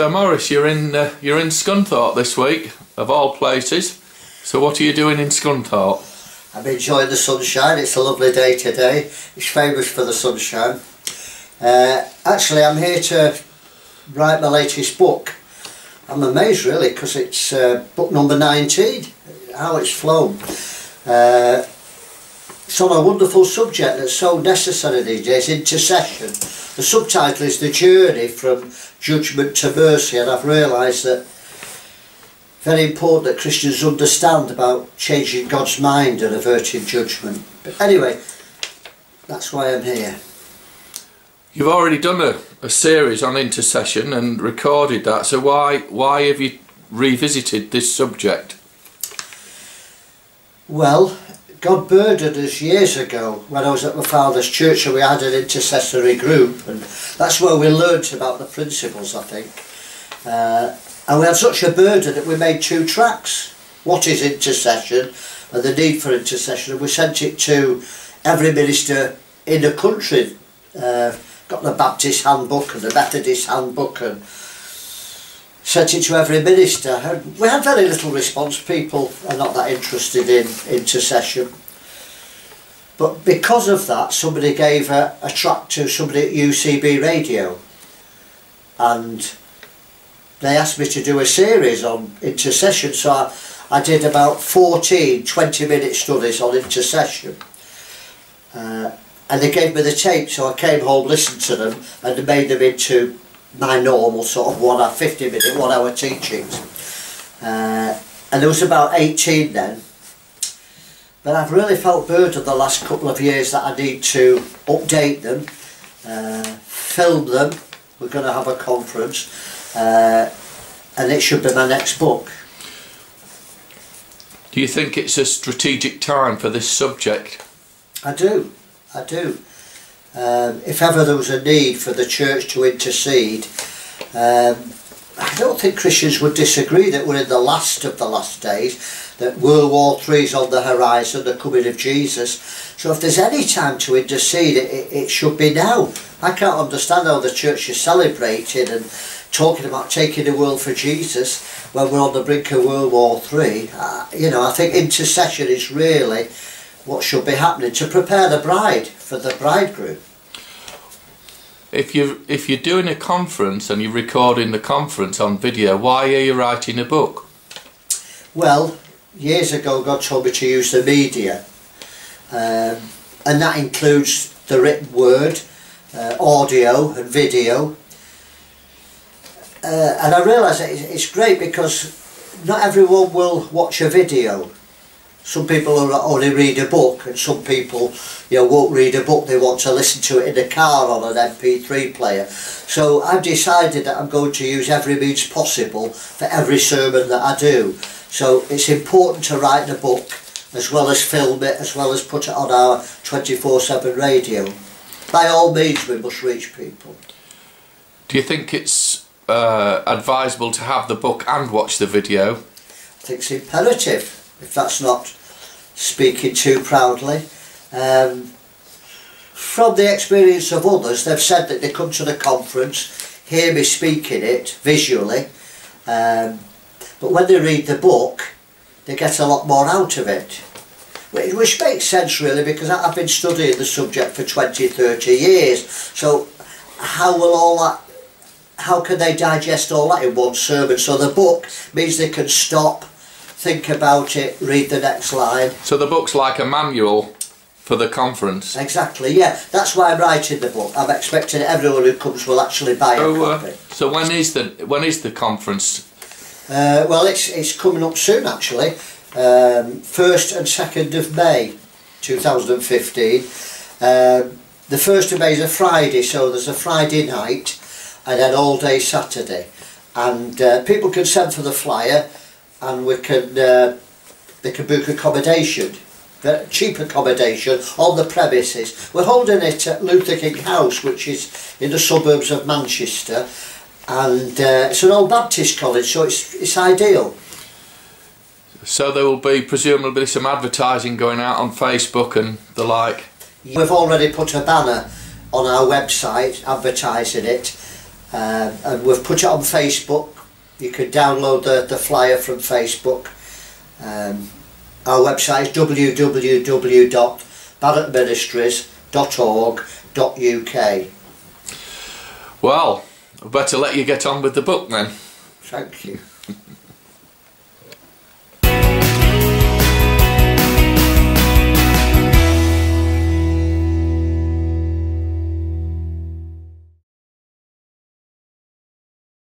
So Maurice, you're in Scunthorpe this week, of all places. So what are you doing in Scunthorpe? I'm enjoying the sunshine. It's a lovely day today. It's famous for the sunshine. Actually, I'm here to write my latest book. I'm amazed really, because it's book number 19, how it's flown. It's on a wonderful subject that's so necessary these days, intercession. The subtitle is The Journey from Judgment to Mercy, and I've realised that very important that Christians understand about changing God's mind and averting judgment. But anyway, that's why I'm here. You've already done a series on intercession and recorded that, so why have you revisited this subject? Well, God burdened us years ago when I was at my father's church, and we had an intercessory group, and that's where we learnt about the principles, I think. And we had such a burden that we made 2 tracks. What is intercession and the need for intercession, and we sent it to every minister in the country. Got the Baptist handbook and the Methodist handbook and sent it to every minister. And we had very little response. People are not that interested in intercession. But because of that, somebody gave a track to somebody at UCB Radio, and they asked me to do a series on intercession. So I did about 14 20-minute studies on intercession. And they gave me the tape, so I came home, listened to them, and made them into my normal sort of 50-minute, 1 hour teachings. And there was about 18 then. But I've really felt burdened the last couple of years that I need to update them, film them. We're going to have a conference, and it should be my next book. Do you think it's a strategic time for this subject? I do. If ever there was a need for the church to intercede, I don't think Christians would disagree that we're in the last of the last days, that World War III is on the horizon, the coming of Jesus. So if there's any time to intercede, it should be now. I can't understand how the church is celebrating and talking about taking the world for Jesus when we're on the brink of World War III. I think intercession is really what should be happening to prepare the bride for the bridegroom. If you're doing a conference and you're recording the conference on video, why are you writing a book? Well, years ago God told me to use the media, and that includes the written word, audio and video, and I realise that it's great because not everyone will watch a video. Some people only read a book, and some people won't read a book. They want to listen to it in the car on an MP3 player. So I've decided that I'm going to use every means possible for every sermon that I do. So it's important to write the book, as well as film it, as well as put it on our 24/7 radio. By all means, we must reach people. Do you think it's advisable to have the book and watch the video? I think it's imperative, if that's not speaking too proudly. From the experience of others, they've said that they come to the conference, hear me speaking it visually, but when they read the book, they get a lot more out of it. Which makes sense really, because I've been studying the subject for 20-30 years. So how can they digest all that in one sermon? So the book means they can stop, think about it, read the next line. So the book's like a manual for the conference? Exactly, yeah. That's why I'm writing the book. I'm expecting everyone who comes will actually buy a copy. So when is the conference? Well, it's coming up soon actually. 1st and 2nd of May 2015. The 1st of May is a Friday, so there's a Friday night and an all day Saturday. And people can send for the flyer, and they can book accommodation, cheap accommodation on the premises. We're holding it at Luther King House, which is in the suburbs of Manchester, and it's an old Baptist college, so it's ideal. So there will be presumably some advertising going out on Facebook and the like? We've already put a banner on our website advertising it, and we've put it on Facebook. You can download the flyer from Facebook. Our website is www.barrettministries.org.uk. Well, I better let you get on with the book then. Thank you.